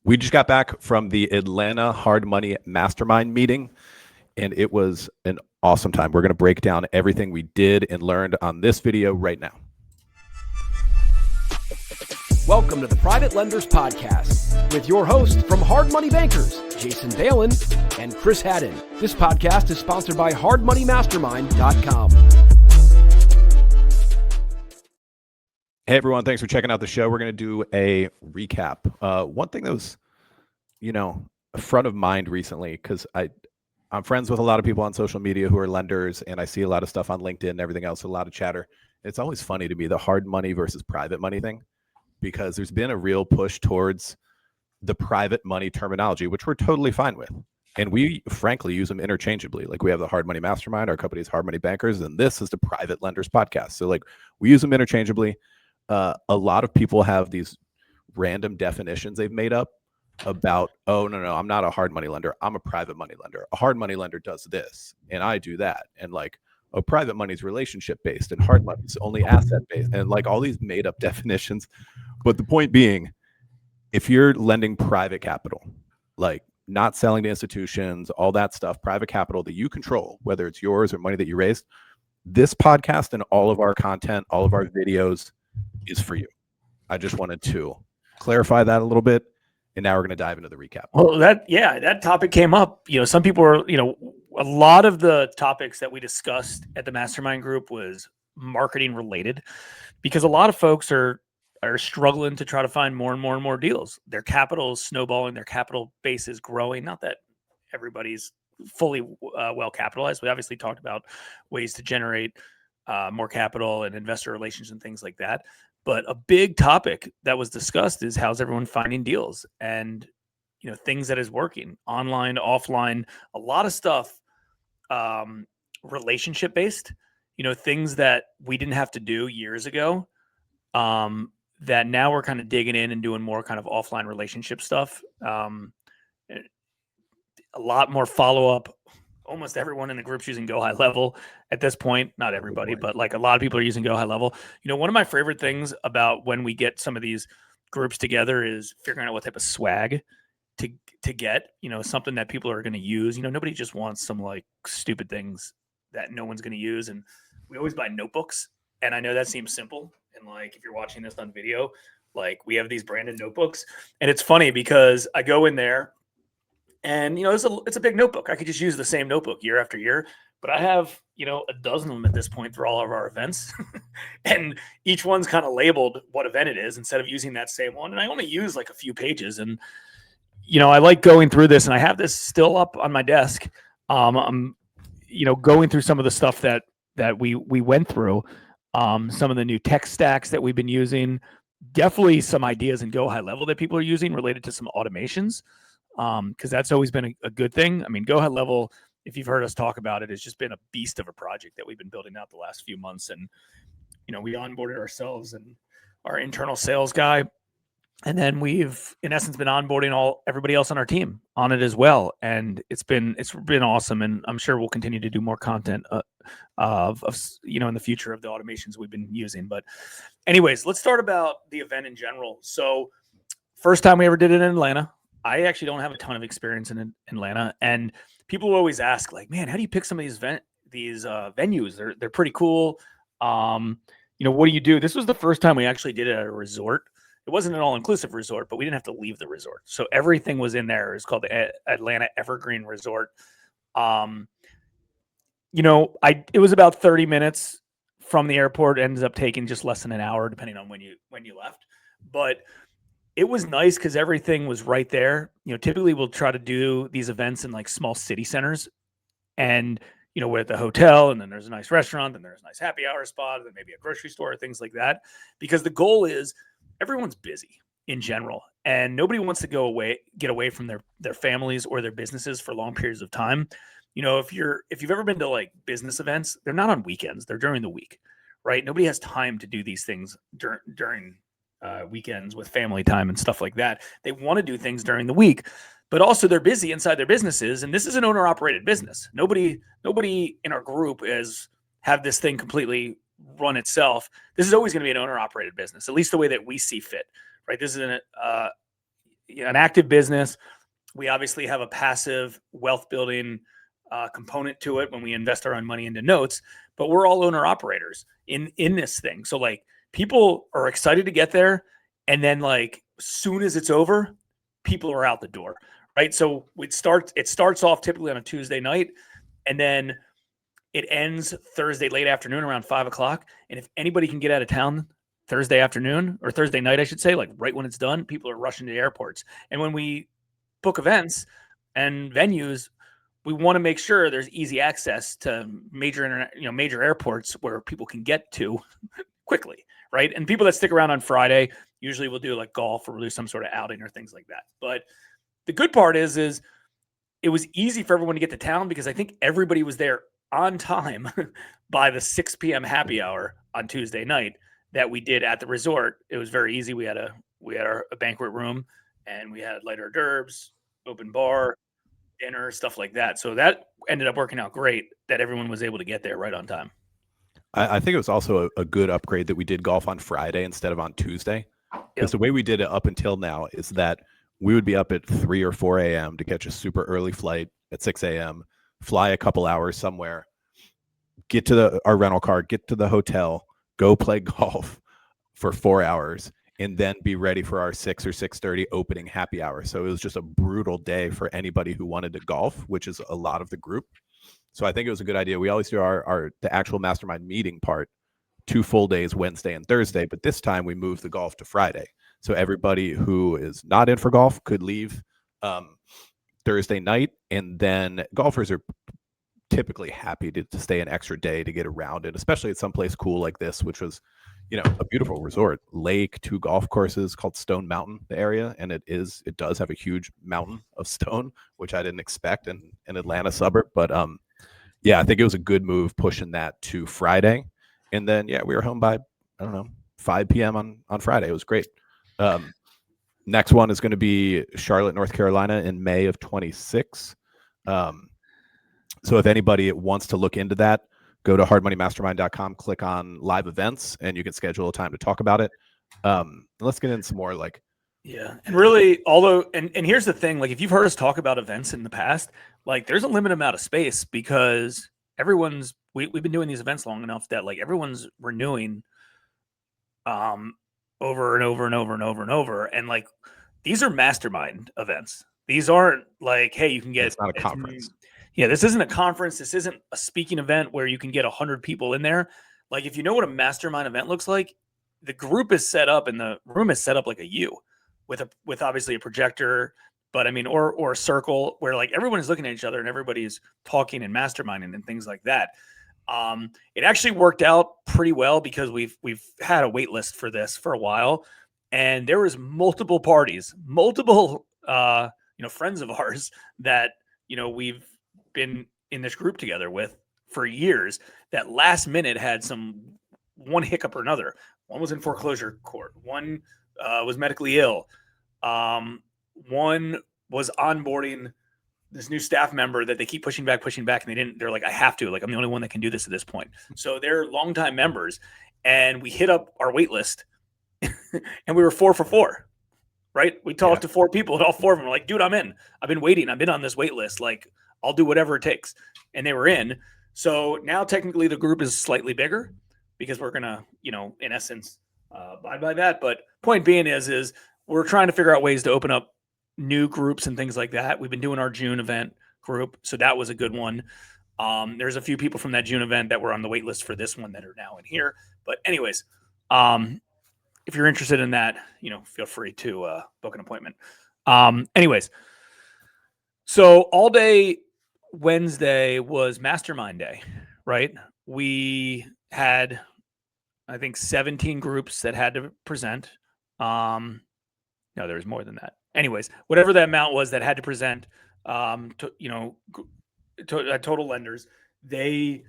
We just got back from the Atlanta Hard Money Mastermind meeting, and it was an awesome time. We're going to break down everything we did and learned on this video right now. Welcome to the Private Lenders Podcast with your host from Hard Money Bankers, Jason Balin and Chris Haddon. This podcast is sponsored by hardmoneymastermind.com. Hey everyone, thanks for checking out the show. We're going to do a recap. One thing that was, front of mind recently, because I'm friends with a lot of people on social media who are lenders, and I see a lot of stuff on LinkedIn and everything else, a lot of chatter. It's always funny to me, the hard money versus private money thing, because there's been a real push towards the private money terminology, which we're totally fine with. And we frankly use them interchangeably. Like we have the Hard Money Mastermind, our company is Hard Money Bankers, and this is the Private Lenders Podcast. So like we use them interchangeably. A lot of people have these random definitions they've made up about, oh, no, I'm not a hard money lender. I'm a private money lender. A hard money lender does this, and I do that. And like, oh, private money is relationship based, and hard money is only asset based, and like all these made up definitions. But the point being, if you're lending private capital, like not selling to institutions, all that stuff, private capital that you control, whether it's yours or money that you raised, this podcast and all of our content, all of our videos is for you. I just wanted to clarify that a little bit, and now we're going to dive into the recap. Well, that topic came up. Some people are, a lot of the topics that we discussed at the mastermind group was marketing related, because a lot of folks are struggling to try to find more and more deals. Their capital is snowballing, their capital base is growing. Not that everybody's fully well capitalized. We obviously talked about ways to generate more capital and investor relations and things like that. But a big topic that was discussed is how's everyone finding deals and, things that is working online, offline, a lot of stuff, relationship based, things that we didn't have to do years ago, that now we're kind of digging in and doing more kind of offline relationship stuff. A lot more follow up. Almost everyone in the group's using Go High Level at this point. Not everybody, but like a lot of people are using Go High Level. One of my favorite things about when we get some of these groups together is figuring out what type of swag to get, something that people are going to use. Nobody just wants some like stupid things that no one's going to use. And we always buy notebooks. And I know that seems simple. And like, if you're watching this on video, like we have these branded notebooks, and it's funny because I go in there, and, it's a big notebook. I could just use the same notebook year after year, but I have, a dozen of them at this point for all of our events. And each one's kind of labeled what event it is instead of using that same one. And I only use like a few pages. And, I like going through this, and I have this still up on my desk. I'm, going through some of the stuff that we went through, some of the new tech stacks that we've been using, definitely some ideas in Go High Level that people are using related to some automations. Because that's always been a good thing. I mean, Go High Level, if you've heard us talk about it, has just been a beast of a project that we've been building out the last few months. And, we onboarded ourselves and our internal sales guy. And then we've, in essence, been onboarding everybody else on our team on it as well. And it's been awesome. And I'm sure we'll continue to do more content of in the future of the automations we've been using. But anyways, let's start about the event in general. So first time we ever did it in Atlanta. I actually don't have a ton of experience in Atlanta, and people will always ask, like, "Man, how do you pick some of these venues? They're pretty cool. What do you do?" This was the first time we actually did it at a resort. It wasn't an all-inclusive resort, but we didn't have to leave the resort, so everything was in there. It's called the Atlanta Evergreen Resort. It was about 30 minutes from the airport. It ended up taking just less than an hour, depending on when you left, but it was nice because everything was right there. Typically we'll try to do these events in like small city centers, and, we're at the hotel, and then there's a nice restaurant, and there's a nice happy hour spot, and then maybe a grocery store, things like that. Because the goal is everyone's busy in general, and nobody wants to get away from their families or their businesses for long periods of time. If you've ever been to like business events, they're not on weekends, they're during the week, right? Nobody has time to do these things during weekends with family time and stuff like that. They want to do things during the week, but also they're busy inside their businesses. And this is an owner operated business. Nobody in our group have this thing completely run itself. This is always going to be an owner operated business, at least the way that we see fit, right? This is an active business. We obviously have a passive wealth building component to it when we invest our own money into notes, but we're all owner operators in this thing. So like people are excited to get there. And then like soon as it's over, people are out the door. Right. So it starts off typically on a Tuesday night, and then it ends Thursday late afternoon around 5:00. And if anybody can get out of town Thursday afternoon, or Thursday night, I should say, like right when it's done, people are rushing to the airports. And when we book events and venues, we want to make sure there's easy access to major airports where people can get to quickly, right? And people that stick around on Friday usually will do like golf or we'll do some sort of outing or things like that. But the good part is it was easy for everyone to get to town because I think everybody was there on time by the 6 p.m. happy hour on Tuesday night that we did at the resort. It was very easy. We had a banquet room, and we had light hors d'oeuvres, open bar, dinner, stuff like that. So that ended up working out great that everyone was able to get there right on time. I think it was also a good upgrade that we did golf on Friday instead of on Tuesday. Because the way we did it up until now is that we would be up at 3 or 4 a.m. to catch a super early flight at 6 a.m., fly a couple hours somewhere, get to our rental car, get to the hotel, go play golf for 4 hours, and then be ready for our 6 or 6:30 opening happy hour. So it was just a brutal day for anybody who wanted to golf, which is a lot of the group. So I think it was a good idea. We always do the actual mastermind meeting part 2 full days, Wednesday and Thursday, but this time we moved the golf to Friday. So everybody who is not in for golf could leave Thursday night, and then golfers are typically happy to stay an extra day to get around it, especially at someplace cool like this, which was, a beautiful resort, lake, 2 golf courses called Stone Mountain, the area. And it does have a huge mountain of stone, which I didn't expect in an Atlanta suburb. But yeah, I think it was a good move pushing that to Friday. And then, we were home by, I don't know, 5 p.m. on Friday. It was great. Next one is going to be Charlotte, North Carolina in May of 26. So if anybody wants to look into that, go to hardmoneymastermind.com, click on live events, and you can schedule a time to talk about it. Let's get into some more like. Yeah. And really, and here's the thing, like if you've heard us talk about events in the past, like there's a limited amount of space because we've been doing these events long enough that like everyone's renewing over and over and over and over and over. And like, these are mastermind events. These aren't like, hey, you can get. It's not a conference. Yeah, this isn't a conference. This isn't a speaking event where you can get 100 people in there. Like if you know what a mastermind event looks like, the group is set up and the room is set up like a U with obviously a projector, but I mean, or a circle where like everyone is looking at each other and everybody's talking and masterminding and things like that. It actually worked out pretty well because we've had a wait list for this for a while, and there was multiple parties, friends of ours that, we've been in this group together with for years that last minute had one hiccup or another. One was in foreclosure court. One was medically ill. One was onboarding this new staff member that they keep pushing back. And they're like, I have to, like, I'm the only one that can do this at this point. So they're longtime members, and we hit up our wait list and we were 4 for 4, right? We talked to 4 people and all 4 of them were like, dude, I'm in. I've been waiting. I've been on this wait list. Like, I'll do whatever it takes. And they were in. So now technically the group is slightly bigger because we're going to, in essence, abide by that. But point being is we're trying to figure out ways to open up new groups and things like that. We've been doing our June event group. So that was a good one. There's a few people from that June event that were on the wait list for this one that are now in here. But anyways, if you're interested in that, feel free to book an appointment. Anyways, so all day Wednesday was mastermind day, right? We had, I think, 17 groups that had to present. No, there was more than that. Anyways, whatever that amount was that had to present, total lenders, we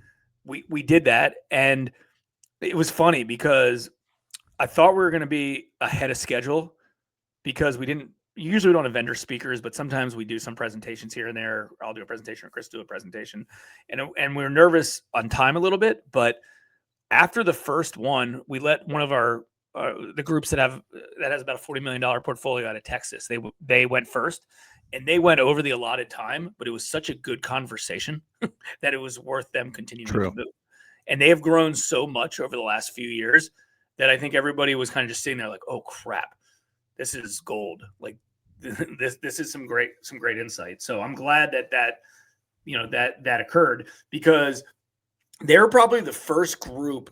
did that. And it was funny because I thought we were going to be ahead of schedule because usually we don't have vendor speakers, but sometimes we do some presentations here and there. I'll do a presentation or Chris do a presentation, and we were nervous on time a little bit, but after the first one, we let one of our the groups that has about a $40 million portfolio out of Texas. They went first, and they went over the allotted time, but it was such a good conversation that it was worth them continuing to move. And they have grown so much over the last few years that I think everybody was kind of just sitting there like, oh crap, this is gold. Like this is some great insight. So I'm glad that occurred, because they're probably the first group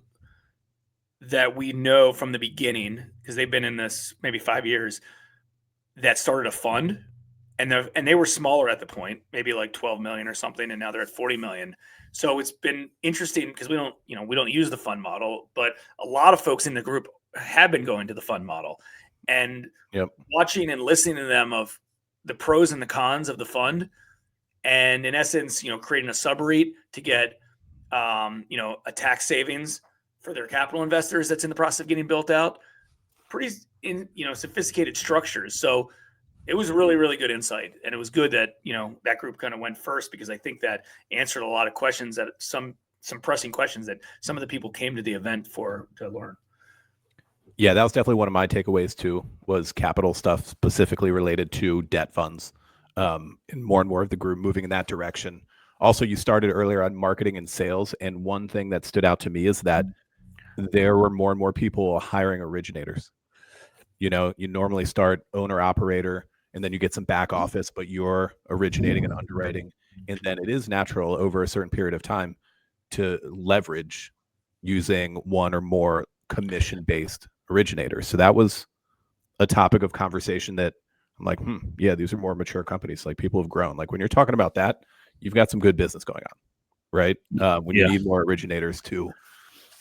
that we know from the beginning, because they've been in this maybe 5 years, that started a fund, and they were smaller at the point, maybe like 12 million or something, and now they're at 40 million. So it's been interesting because we don't use the fund model, but a lot of folks in the group have been going to the fund model, and watching and listening to them of the pros and the cons of the fund, and in essence, creating a sub-REIT to get a tax savings for their capital investors that's in the process of getting built out. Pretty sophisticated structures. So it was really, really good insight. And it was good that, that group kind of went first, because I think that answered a lot of questions, that some pressing questions that some of the people came to the event to learn. Yeah, that was definitely one of my takeaways too, was capital stuff specifically related to debt funds, and more of the group moving in that direction. Also, you started earlier on marketing and sales, and one thing that stood out to me is that there were more and more people hiring originators. You normally start owner operator, and then you get some back office, but you're originating and underwriting. And then it is natural over a certain period of time to leverage using one or more commission-based originators. So that was a topic of conversation that I'm like, yeah, these are more mature companies. Like, people have grown. Like, when you're talking about that, you've got some good business going on, right? When you need more originators to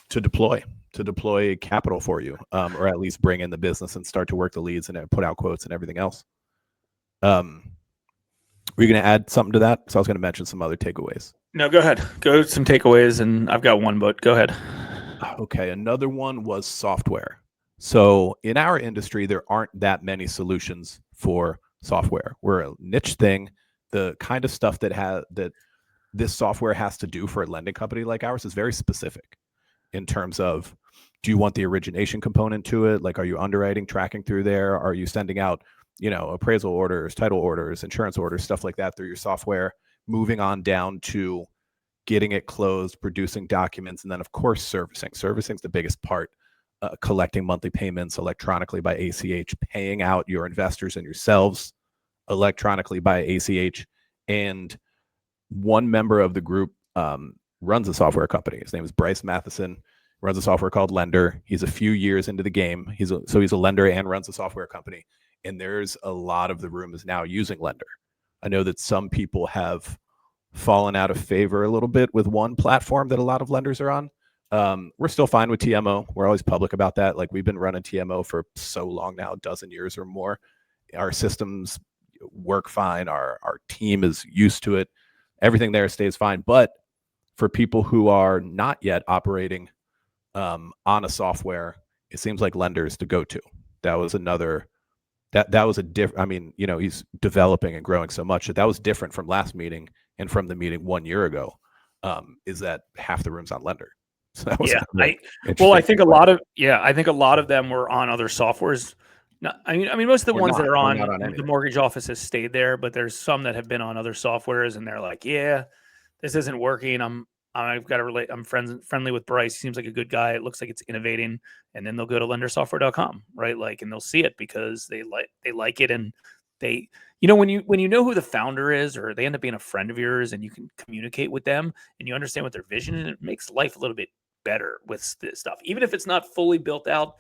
deploy capital for you, or at least bring in the business and start to work the leads and put out quotes and everything else. Were you going to add something to that? So I was going to mention some other takeaways. No, go ahead. Go some takeaways, and I've got one, but go ahead. Okay, another one was software. So in our industry, there aren't that many solutions for software. We're a niche thing. The kind of stuff that this software has to do for a lending company like ours is very specific in terms of, do you want the origination component to it? Like, are you underwriting, tracking through there? Are you sending out, appraisal orders, title orders, insurance orders, stuff like that through your software? Moving on down to getting it closed, producing documents, and then of course servicing. Servicing's the biggest part. Collecting monthly payments electronically by ACH, paying out your investors and yourselves electronically by ACH. And one member of the group runs a software company. His name is Bryce Matheson. Runs a software called Lender. He's a few years into the game. He's a lender and runs a software company. And there's a lot of the room is now using Lender. I know that some people have fallen out of favor a little bit with one platform that a lot of lenders are on. We're still fine with TMO. We're always public about that. Like, we've been running TMO for so long now, a dozen years or more. Our systems work fine. Our team is used to it. Everything there stays fine. But for people who are not yet operating on a software, it seems like Lender's to go to. That was another. That was a different. I mean, he's developing and growing so much that was different from last meeting and from the meeting 1 year ago. Is that half the room's on Lender? So that was I think a lot of them were on other softwares. No, I mean, most of the ones that are on the mortgage office has stayed there, but there's some that have been on other softwares, and they're like, yeah, this isn't working. I've got to relate. I'm friendly with Bryce. He seems like a good guy. It looks like it's innovating. And then they'll go to lendersoftware.com, right? Like, and they'll see it because they like it. And they, when you know who the founder is, or they end up being a friend of yours, and you can communicate with them and you understand what their vision is, it makes life a little bit better with this stuff, even if it's not fully built out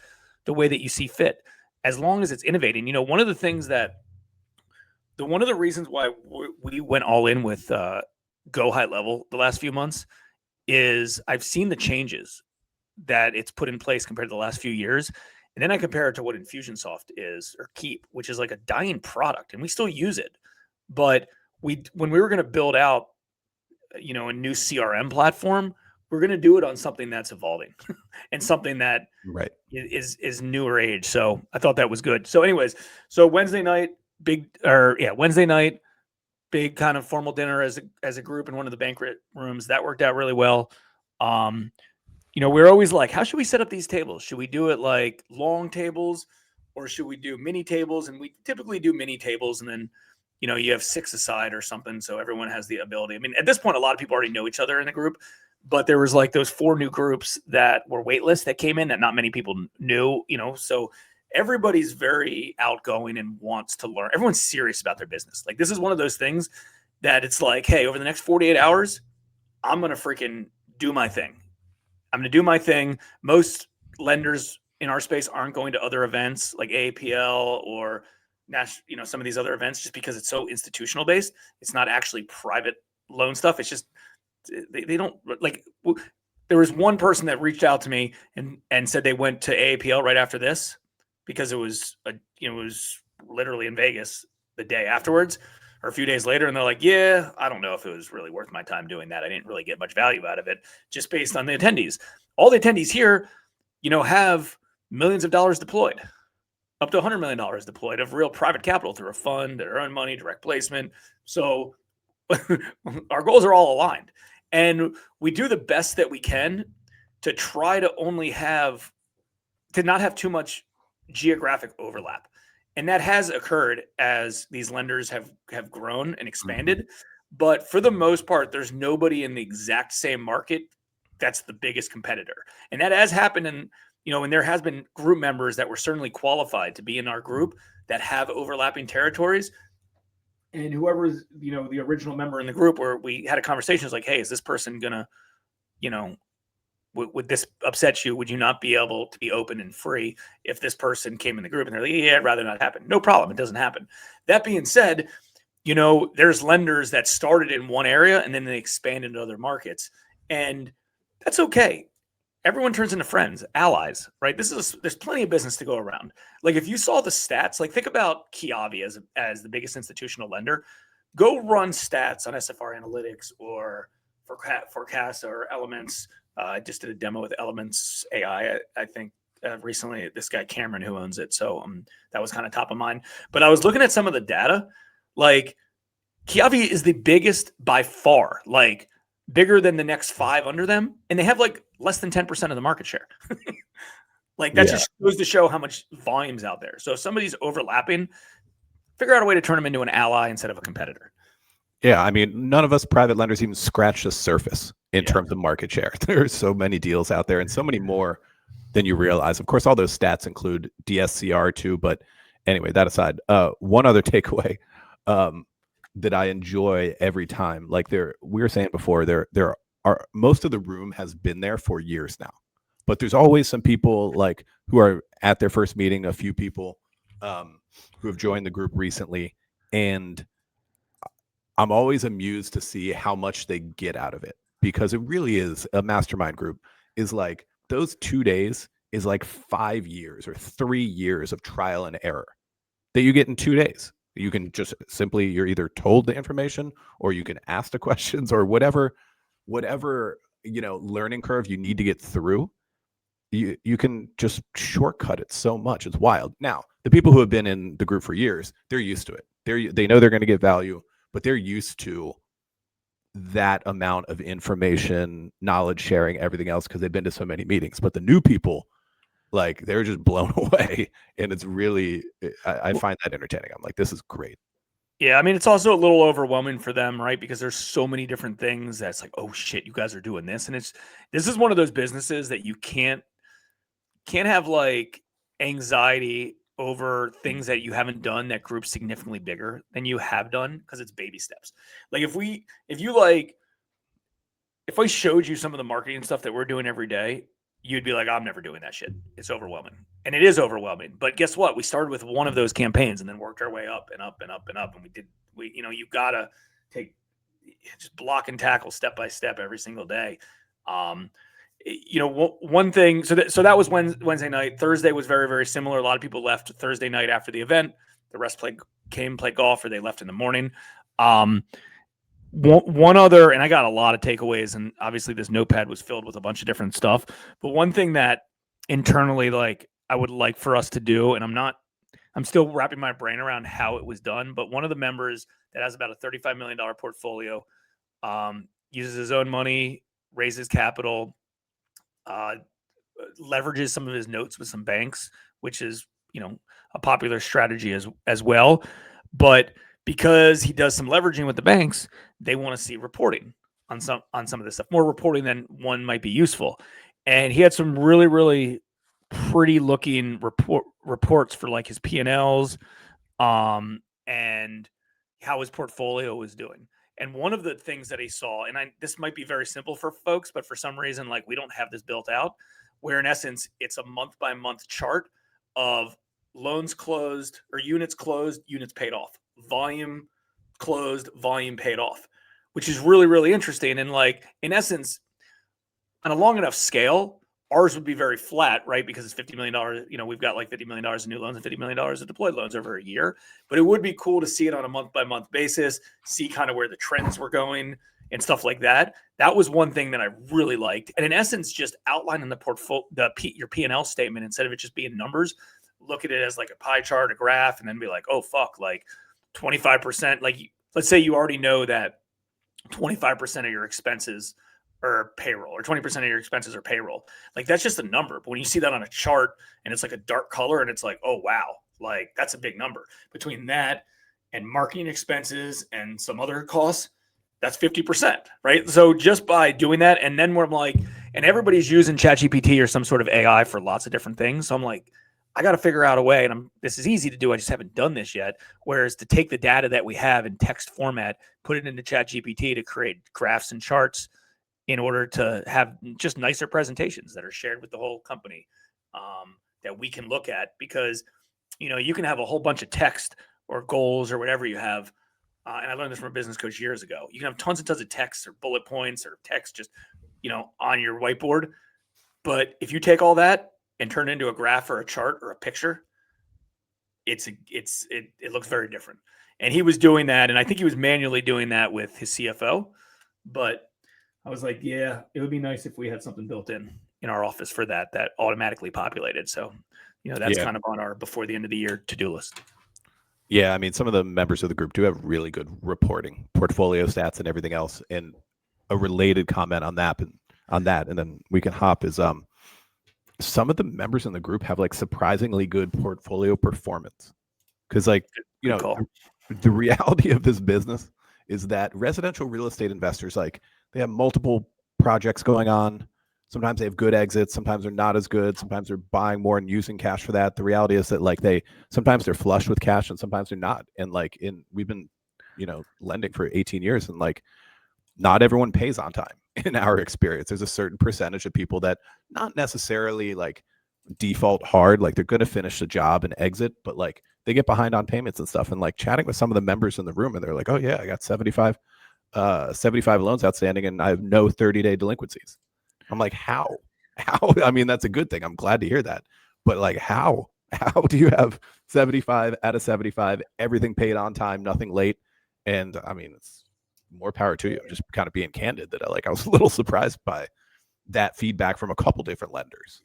the way that you see fit, as long as it's innovating. One of the things one of the reasons why we went all in with Go High Level the last few months is I've seen the changes that it's put in place compared to the last few years. And then I compare it to what Infusionsoft is, or Keep, which is like a dying product, and we still use it. But when we were going to build out, a new CRM platform, we're going to do it on something that's evolving and something that is newer age. So I thought that was good. So anyways, Wednesday night, big kind of formal dinner as a group in one of the banquet rooms. That worked out really well. we're always like, how should we set up these tables? Should we do it like long tables or should we do mini tables? And we typically do mini tables and then, you have 6 aside or something. So everyone has the ability. I mean, at this point, a lot of people already know each other in the group, but there was like those 4 new groups that were waitlist that came in that not many people knew, so everybody's very outgoing and wants to learn. Everyone's serious about their business. Like this is one of those things that it's like, hey, over the next 48 hours, I'm going to freaking do my thing. I'm going to do my thing. Most lenders in our space aren't going to other events like AAPL or some of these other events just because it's so institutional based. It's not actually private loan stuff. It's just they don't like. There was one person that reached out to me and said they went to AAPL right after this because it was literally in Vegas the day afterwards or a few days later. And they're like, yeah, I don't know if it was really worth my time doing that. I didn't really get much value out of it just based on the attendees. All the attendees here, have millions of dollars deployed, up to $100 million deployed of real private capital through a fund, their own money, direct placement. So our goals are all aligned. And we do the best that we can to try to not have too much geographic overlap. And that has occurred as these lenders have grown and expanded. Mm-hmm. But for the most part, there's nobody in the exact same market that's the biggest competitor. And that has happened and there has been group members that were certainly qualified to be in our group that have overlapping territories. And whoever's, the original member in the group where we had a conversation is like, hey, is this person gonna, would this upset you? Would you not be able to be open and free if this person came in the group? And they're like, yeah, I'd rather not happen. No problem. It doesn't happen. That being said, there's lenders that started in one area and then they expand into other markets. And that's okay. Everyone turns into friends, allies, right? There's plenty of business to go around. Like if you saw the stats, like think about Kiavi as the biggest institutional lender. Go run stats on SFR Analytics or Forecast or Elements. I just did a demo with Elements AI, I think recently. This guy Cameron who owns it, so that was kind of top of mind. But I was looking at some of the data. Like Kiavi is the biggest by far, like bigger than the next 5 under them, and they have like less than 10% of the market share. Like that just goes to show how much volume's out there. So if somebody's overlapping, figure out a way to turn them into an ally instead of a competitor. Yeah, I mean, none of us private lenders even scratch the surface in terms of market share. There's so many deals out there and so many more than you realize. Of course, all those stats include DSCR too, but anyway, that aside, one other takeaway that I enjoy every time, like we were saying before, there are most of the room has been there for years now, but there's always some people like who are at their first meeting, a few people who have joined the group recently, and I'm always amused to see how much they get out of it, because it really is a mastermind group is like those 2 days is like 5 years or 3 years of trial and error that you get in 2 days. You can just simply, you're either told the information or you can ask the questions or whatever, learning curve you need to get through. You can just shortcut it so much. It's wild. Now, the people who have been in the group for years, they're used to it. They know they're going to get value, but they're used to that amount of information, knowledge sharing, everything else, because they've been to so many meetings. But the new people, like, they're just blown away, and it's really, I find that entertaining. I'm like, this is great. Yeah, I mean, it's also a little overwhelming for them, right? Because there's so many different things that's like, oh shit, you guys are doing this, and this is one of those businesses that you can't have like anxiety over things that you haven't done that group's significantly bigger than you have done, because it's baby steps. Like if I showed you some of the marketing stuff that we're doing every day, you'd be like, I'm never doing that shit. It's overwhelming. And it is overwhelming. But guess what? We started with one of those campaigns and then worked our way up and up and up and up. And you gotta just block and tackle step by step every single day. One thing, so that was Wednesday night. Thursday was very, very similar. A lot of people left Thursday night after the event. The rest played golf, or they left in the morning. One other, and I got a lot of takeaways, and obviously this notepad was filled with a bunch of different stuff. But one thing that internally, like, I would like for us to do, and I'm still wrapping my brain around how it was done, but one of the members that has about a $35 million portfolio, uses his own money, raises capital, leverages some of his notes with some banks, which is, a popular strategy as well. But because he does some leveraging with the banks, they want to see reporting on some of this stuff, more reporting than one might be useful. And he had some really, really pretty looking reports for like his P&Ls, and how his portfolio was doing. And one of the things that he saw, and this might be very simple for folks, but for some reason, like we don't have this built out, where in essence, it's a month by month chart of loans closed or units closed, units paid off, volume closed, volume paid off, which is really, really interesting. And like, in essence, on a long enough scale, ours would be very flat, right? Because it's $50 million. We've got like $50 million in new loans and $50 million of deployed loans over a year. But it would be cool to see it on a month by month basis, see kind of where the trends were going and stuff like that. That was one thing that I really liked. And in essence, just outlining the portfolio, your P&L statement, instead of it just being numbers, look at it as like a pie chart, a graph, and then be like, oh, fuck, like 25%. Like, let's say you already know that 25% of your expenses or payroll, or 20% of your expenses are payroll. Like that's just a number. But when you see that on a chart and it's like a dark color and it's like, oh, wow, like that's a big number. Between that and marketing expenses and some other costs, that's 50%, right? So just by doing that, and then we're like, and everybody's using ChatGPT or some sort of AI for lots of different things. So I'm like, I got to figure out a way, and this is easy to do. I just haven't done this yet. Whereas to take the data that we have in text format, put it into ChatGPT to create graphs and charts in order to have just nicer presentations that are shared with the whole company, that we can look at, because, you can have a whole bunch of text or goals or whatever you have. And I learned this from a business coach years ago. You can have tons and tons of text or bullet points or text just, on your whiteboard. But if you take all that and turn it into a graph or a chart or a picture, it looks very different. And he was doing that. And I think he was manually doing that with his CFO. But I was like, yeah, it would be nice if we had something built in our office for that automatically populated. So, that's kind of on our before the end of the year to-do list. Yeah, I mean, some of the members of the group do have really good reporting, portfolio stats, and everything else. And a related comment on that, and then we can hop is some of the members in the group have like surprisingly good portfolio performance. Because the reality of this business is that residential real estate investors, like, they have multiple projects going on. Sometimes they have good exits. Sometimes they're not as good. Sometimes they're buying more and using cash for that. The reality is that like sometimes they're flush with cash and sometimes they're not. And like we've been, lending for 18 years, and like not everyone pays on time in our experience. There's a certain percentage of people that not necessarily like default hard, like they're going to finish the job and exit, but like they get behind on payments and stuff. And like chatting with some of the members in the room, and they're like, oh yeah, I got 75 loans outstanding and I have no 30-day delinquencies. I'm like, how? I mean, that's a good thing. I'm glad to hear that. But like, how do you have 75 out of 75, everything paid on time, nothing late? And I mean, it's more power to you. I'm just kind of being candid that I was a little surprised by that feedback from a couple different lenders.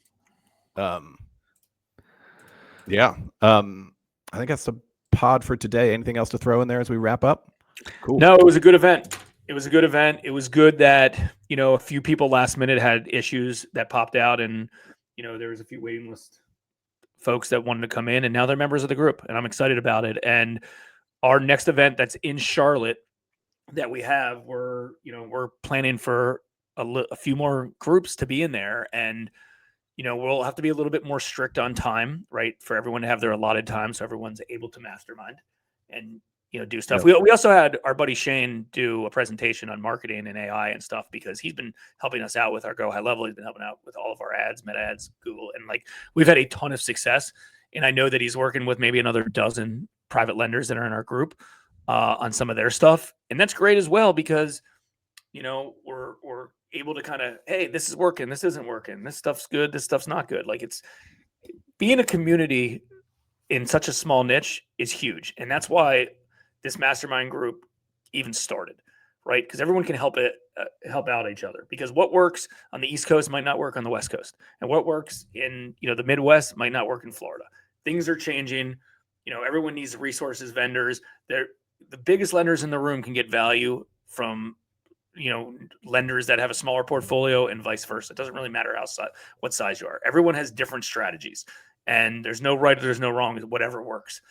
Yeah. I think that's the pod for today. Anything else to throw in there as we wrap up? Cool. No, it was a good event. It was good that, a few people last minute had issues that popped out, and, there was a few waiting list folks that wanted to come in, and now they're members of the group, and I'm excited about it. And our next event that's in Charlotte that we have, we're planning for a few more groups to be in there, and, we'll have to be a little bit more strict on time, right? For everyone to have their allotted time, so everyone's able to mastermind and, do stuff. Yep. We also had our buddy Shane do a presentation on marketing and AI and stuff, because he's been helping us out with our Go High Level. He's been helping out with all of our ads, Meta ads, Google, and like we've had a ton of success. And I know that he's working with maybe another dozen private lenders that are in our group on some of their stuff, and that's great as well, because we're able to kind of, hey, this is working, this isn't working, this stuff's good, this stuff's not good. Like, it's being a community in such a small niche is huge, and that's why this mastermind group even started, right? Because everyone can help out each other, because what works on the East Coast might not work on the West Coast. And what works in, the Midwest might not work in Florida. Things are changing. Everyone needs resources, vendors. The biggest lenders in the room can get value from lenders that have a smaller portfolio and vice versa. It doesn't really matter what size you are. Everyone has different strategies, and there's no right or there's no wrong. Whatever works.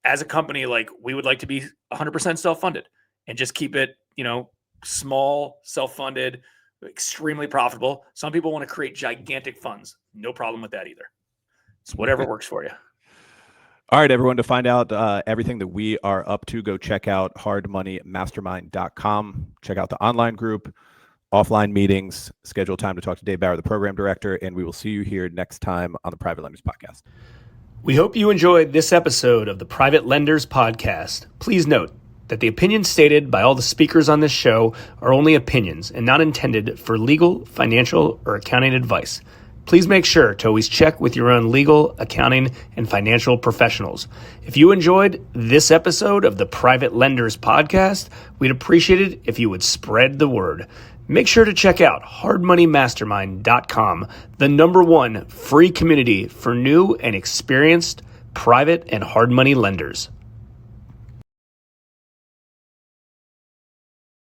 As a company, like, we would like to be 100% self-funded and just keep it, small, self-funded, extremely profitable. Some people want to create gigantic funds. No problem with that either. It's whatever works for you. All right, everyone, to find out everything that we are up to, go check out hardmoneymastermind.com. Check out the online group, offline meetings, schedule time to talk to Dave Bauer, the program director, and we will see you here next time on the Private Lenders Podcast. We hope you enjoyed this episode of the Private Lenders Podcast. Please note that the opinions stated by all the speakers on this show are only opinions and not intended for legal, financial, or accounting advice. Please make sure to always check with your own legal, accounting, and financial professionals. If you enjoyed this episode of the Private Lenders Podcast, we'd appreciate it if you would spread the word. Make sure to check out hardmoneymastermind.com, the #1 free community for new and experienced private and hard money lenders.